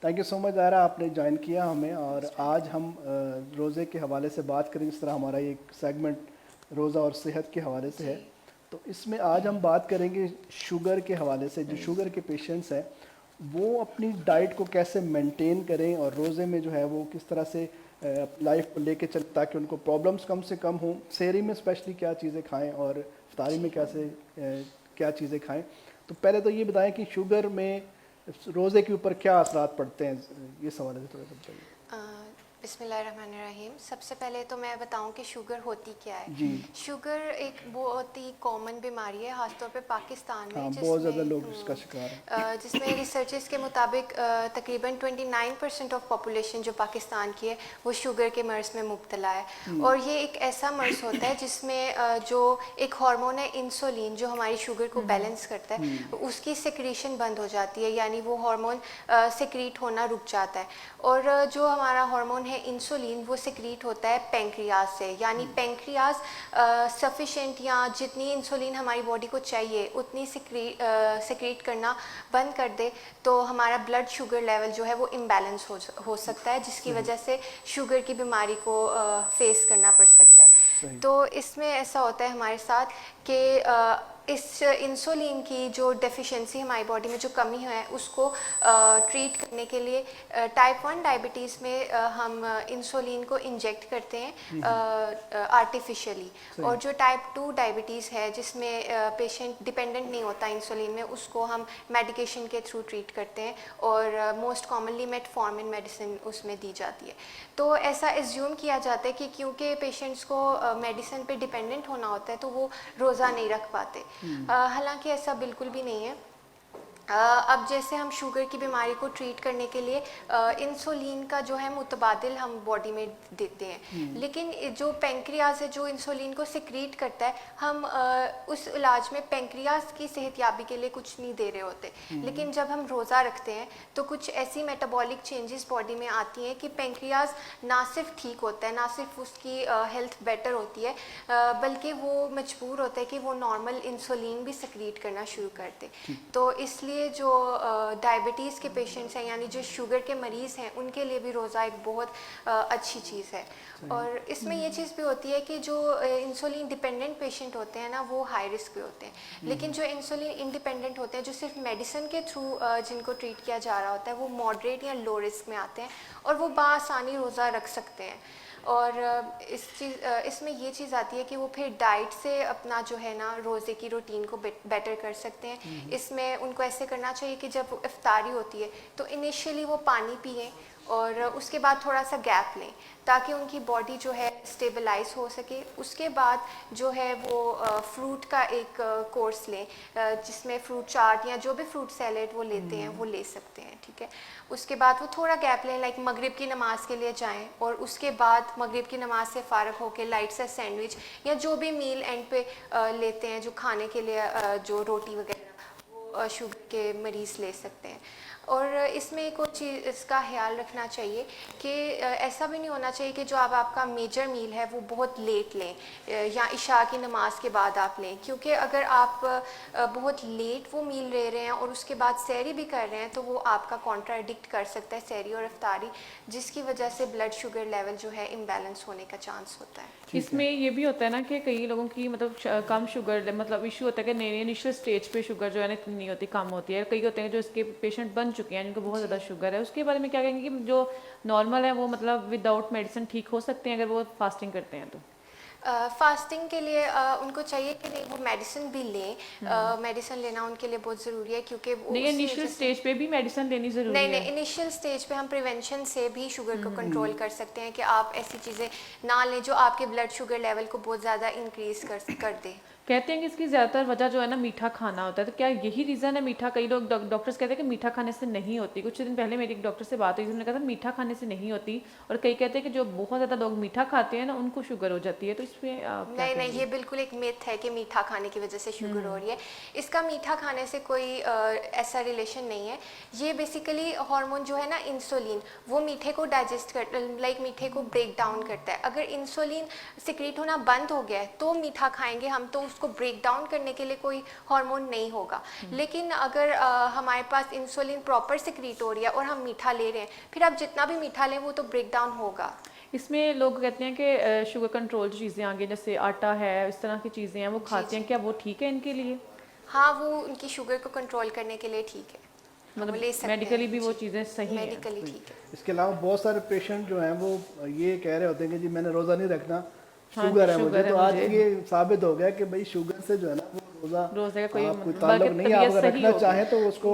Thank you so much Zara, आपने join किया हमें। और आज हम रोज़े के हवाले से बात करेंगे। इस तरह हमारा ये सेगमेंट रोज़ा और सेहत के हवाले से है। जी। तो इसमें आज हम बात करेंगे शुगर के हवाले से। जो शुगर के पेशेंट्स हैं वो अपनी डाइट को कैसे मेंटेन करें और रोज़े में जो है वो किस तरह से लाइफ को लेके चल, ताकि उनको प्रॉब्लम्स कम से कम हों। सहरी में स्पेशली क्या चीज़ें खाएं और इफ्तारी में क्या चीज़ें खाएं। तो पहले तो ये बताएं कि शुगर में रोज़े के ऊपर क्या असरात पड़ते हैं, ये सवाल है, थोड़ा सा बताइए। अ, बिस्मिल्लाहिर्रहमानिर्रहीम। सबसे पहले तो मैं बताऊं कि शुगर होती क्या है। जी। शुगर एक बहुत ही कॉमन बीमारी है, ख़ासतौर पे पाकिस्तान हाँ, में, बहुत ज़्यादा जिसमें लोग इसका शिकार हैं। जिसमें रिसर्चेस के मुताबिक तकरीबन 29% ऑफ पॉपुलेशन जो पाकिस्तान की है वो शुगर के मर्ज़ में मुब्तला है। और ये एक ऐसा मर्ज़ होता है जिसमें जो एक हार्मोन है इंसुलिन, जो हमारी शुगर को बैलेंस करता है, उसकी सिक्रीशन बंद हो जाती है, यानी वो हार्मोन सिक्रीट होना रुक जाता है। और जो हमारा हार्मोन है इंसुलिन वो सिक्रीट होता है पेंक्रियाज से, यानी पेंक्रियाज सफिशेंट या जितनी इंसुलिन हमारी बॉडी को चाहिए उतनी सिक्रीट करना बंद कर दे तो हमारा ब्लड शुगर लेवल जो है वो इम्बैलेंस हो सकता है, जिसकी सही। वजह से शुगर की बीमारी को फेस करना पड़ सकता है। सही। तो इसमें ऐसा होता है हमारे साथ कि इस इंसुलिन की जो डेफिशिएंसी हमारी बॉडी में जो कमी है उसको ट्रीट करने के लिए टाइप 1 डायबिटीज़ में हम इंसुलिन को इंजेक्ट करते हैं आर्टिफिशियली। सही। और जो टाइप 2 डायबिटीज़ है जिसमें पेशेंट डिपेंडेंट नहीं होता इंसुलिन में, उसको हम मेडिकेशन के थ्रू ट्रीट करते हैं और मोस्ट कॉमनली मेटफॉर्मिन मेडिसिन उसमें दी जाती है। तो ऐसा एज्यूम किया जाता है कि क्योंकि पेशेंट्स को मेडिसिन पे डिपेंडेंट होना होता है तो वो रोज़ा नहीं रख पाते। हालांकि ऐसा बिल्कुल भी नहीं है। अब जैसे हम शुगर की बीमारी को ट्रीट करने के लिए इंसुलिन का जो है मुतबादिल हम बॉडी में देते हैं, लेकिन जो पेंक्रियाज है जो इंसुलिन को सिक्रीट करता है, हम उस इलाज में पेंक्रियाज की सेहतयाबी के लिए कुछ नहीं दे रहे होते। लेकिन जब हम रोज़ा रखते हैं तो कुछ ऐसी मेटाबॉलिक चेंजेस बॉडी में आती हैं कि पेंक्रियाज ना सिर्फ ठीक होता है, ना सिर्फ उसकी हेल्थ बेटर होती है, बल्कि वो मजबूर होता है कि वो नॉर्मल इंसुलिन भी सिक्रीट करना शुरू कर दे। तो इसलिए जो डायबिटीज़ के पेशेंट्स हैं, यानी जो शुगर के मरीज़ हैं, उनके लिए भी रोज़ा एक बहुत अच्छी चीज़ है। और इसमें ये चीज़ भी होती है कि जो इंसुलिन डिपेंडेंट पेशेंट होते हैं ना, वो हाई रिस्क पे होते हैं, लेकिन जो इंसुलिन इंडिपेंडेंट होते हैं, जो सिर्फ मेडिसिन के थ्रू जिनको ट्रीट किया जा रहा होता है, वो मॉडरेट या लो रिस्क में आते हैं और वो बासानी रोज़ा रख सकते हैं। और इसमें ये चीज़ आती है कि वो फिर डाइट से अपना जो है ना रोज़े की रूटीन को बेटर कर सकते हैं। इसमें उनको ऐसे करना चाहिए कि जब इफ्तारी होती है तो इनिशियली वो पानी पिएं और उसके बाद थोड़ा सा गैप लें ताकि उनकी बॉडी जो है स्टेबलाइज हो सके। उसके बाद जो है वो फ्रूट का एक कोर्स लें, जिसमें फ्रूट चाट या जो भी फ्रूट सैलेड वो लेते हैं वो ले सकते हैं, ठीक है। उसके बाद वो थोड़ा गैप लें, लाइक मगरिब की नमाज़ के लिए जाएं और उसके बाद मगरिब की नमाज़ से फ़ारग होकर लाइट सा सैंडविच या जो भी मील एंड पे लेते हैं जो खाने के लिए जो रोटी वगैरह वो शुगर के मरीज़ ले सकते हैं। और इसमें एक और चीज़ इसका ख्याल रखना चाहिए कि ऐसा भी नहीं होना चाहिए कि जो आपका मेजर मील है वो बहुत लेट लें या इशा की नमाज के बाद आप लें, क्योंकि अगर आप बहुत लेट वो मील ले रहे हैं और उसके बाद सहरी भी कर रहे हैं तो वो आपका कॉन्ट्राडिक्ट कर सकता है सहरी और इफ्तारी, जिसकी वजह से ब्लड शुगर लेवल जो है इम्बैलेंस होने का चांस होता है। इसमें ये भी होता है ना कि कई लोगों की मतलब कम शुगर मतलब इशू होता है कि नहीं इनिशियल स्टेज पे शुगर जो है ना इतनी नहीं होती, कम होती है। कई होते हैं जो इसके पेशेंट बन चुके हैं जिनको बहुत ज़्यादा शुगर है, उसके बारे में क्या कहेंगे कि जो नॉर्मल है वो मतलब विदाउट मेडिसिन ठीक हो सकते हैं अगर वो फास्टिंग करते हैं तो? फास्टिंग के लिए उनको चाहिए कि नहीं वो मेडिसिन भी लें। मेडिसिन लेना उनके लिए बहुत ज़रूरी है क्योंकि वो नहीं, इनिशियल स्टेज पे भी मेडिसिन लेनी ज़रूरी है। नहीं, इनिशियल स्टेज पे हम प्रिवेंशन से भी शुगर को कंट्रोल कर सकते हैं कि आप ऐसी चीज़ें ना लें जो आपके ब्लड शुगर लेवल को बहुत ज़्यादा इंक्रीज कर दे। कहते हैं कि इसकी ज़्यादातर वजह जो है ना मीठा खाना होता है, तो क्या यही रीज़न है मीठा? कई लोग डॉक्टर्स कहते हैं कि मीठा खाने से नहीं होती। कुछ दिन पहले मेरी एक डॉक्टर से बात हुई, उन्होंने कहा था मीठा खाने से नहीं होती, और कई कहते हैं कि जो बहुत ज़्यादा लोग मीठा खाते हैं ना उनको शुगर हो जाती है। तो इसमें आप क्या नहीं, कहेंगे? ये बिल्कुल एक मिथ है कि मीठा खाने की वजह से शुगर हो रही है। इसका मीठा खाने से कोई ऐसा रिलेशन नहीं है। ये बेसिकली हार्मोन जो है ना इंसुलिन, वो मीठे को डाइजेस्ट कर लाइक मीठे को ब्रेक डाउन करता है। अगर इंसुलिन सिक्रीट होना बंद हो गया है तो मीठा खाएंगे हम तो उसको ब्रेक डाउन करने के लिए कोई हार्मोन नहीं होगा। लेकिन अगर हमारे पास इंसुलिन प्रॉपर सिक्रीट हो रही है और हम मीठा ले रहे हैं, फिर आप जितना भी मीठा लें वो तो ब्रेक डाउन होगा। इसमें लोग कहते हैं कि शुगर कंट्रोल चीज़ें आ गई, जैसे आटा है, इस तरह की चीज़ें हैं, वो खाते हैं, क्या वो ठीक है इनके लिए? हाँ, वो उनकी शुगर को कंट्रोल करने के लिए ठीक है, वो ले सकते हैं। मेडिकली भी वो चीज़ें सही हैं? मेडिकली ठीक है। इसके अलावा बहुत सारे पेशेंट जो हैं वो ये कह रहे होते हैं कि जी मैंने रोज़ा नहीं रखना, हाँ, शुगर है मुझे। शुगर है तो आज मुझे। ये साबित हो गया कि भाई शुगर से जो है ना वो रोज़े का कोई कोई मतलब ताल्लुक बल्कि नहीं है। आप तबीयत अगर सही रखना होगी। चाहें तो उसको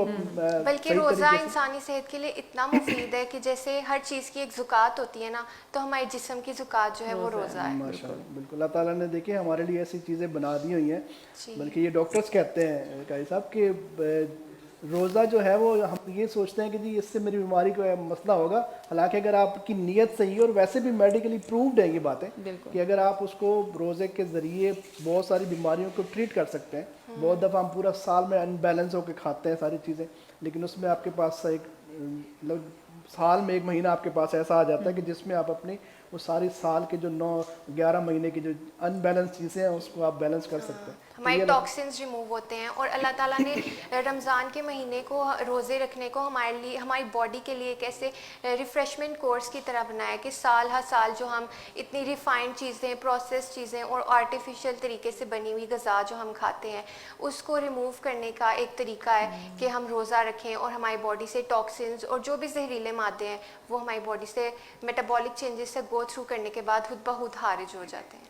बल्कि सही रोज़ा तरीके से इंसानी सेहत के लिए इतना मुफीद है कि जैसे हर चीज़ की एक ज़ुकात होती है ना, तो हमारे जिस्म की ज़ुकात जो है वो रोज़ा है। माशाल्लाह बिल्कुल अल्लाह ताला ने देखिए हमारे लिए ऐसी चीज़ें बना दी हुई हैं। जी। बल्कि ये डॉक्टर्स कहते हैं काजी साहब कि रोज़ा जो है वो हम ये सोचते हैं कि जी इससे मेरी बीमारी का मसला होगा। हालांकि अगर आपकी नीयत सही है, और वैसे भी मेडिकली प्रूव्ड है ये बातें बिल्कुल। कि अगर आप उसको रोज़े के ज़रिए बहुत सारी बीमारियों को ट्रीट कर सकते हैं। बहुत दफ़ा हम पूरा साल में अनबैलेंस होकर खाते हैं सारी चीज़ें, लेकिन उसमें आपके पास एक मतलब साल में एक महीना आपके पास ऐसा आ जाता है कि जिसमें आप अपनी वो सारी साल के जो 9-11 महीने की जो अनबैलेंस चीज़ें हैं उसको आप बैलेंस कर सकते हैं। तो हमारे ये टॉक्सिन्स रिमूव होते हैं। और अल्लाह ताला ने रमज़ान के महीने को, रोज़े रखने को हमारे लिए, हमारी बॉडी के लिए एक ऐसे रिफ़्रेशमेंट कोर्स की तरह बनाया कि साल हर साल जो हम इतनी रिफ़ाइंड चीज़ें, प्रोसेस चीज़ें और आर्टिफिशियल तरीके से बनी हुई ग़िज़ा जो हम खाते हैं, उसको रिमूव करने का एक तरीका है कि हम रोज़ा रखें और हमारी बॉडी से टॉक्सिन्स और जो भी जहरीले मादे हैं वो हमारी बॉडी से मेटाबॉलिक चेंजेस से गो थ्रू करने के बाद खुद ब खुद खारिज हो जाते हैं।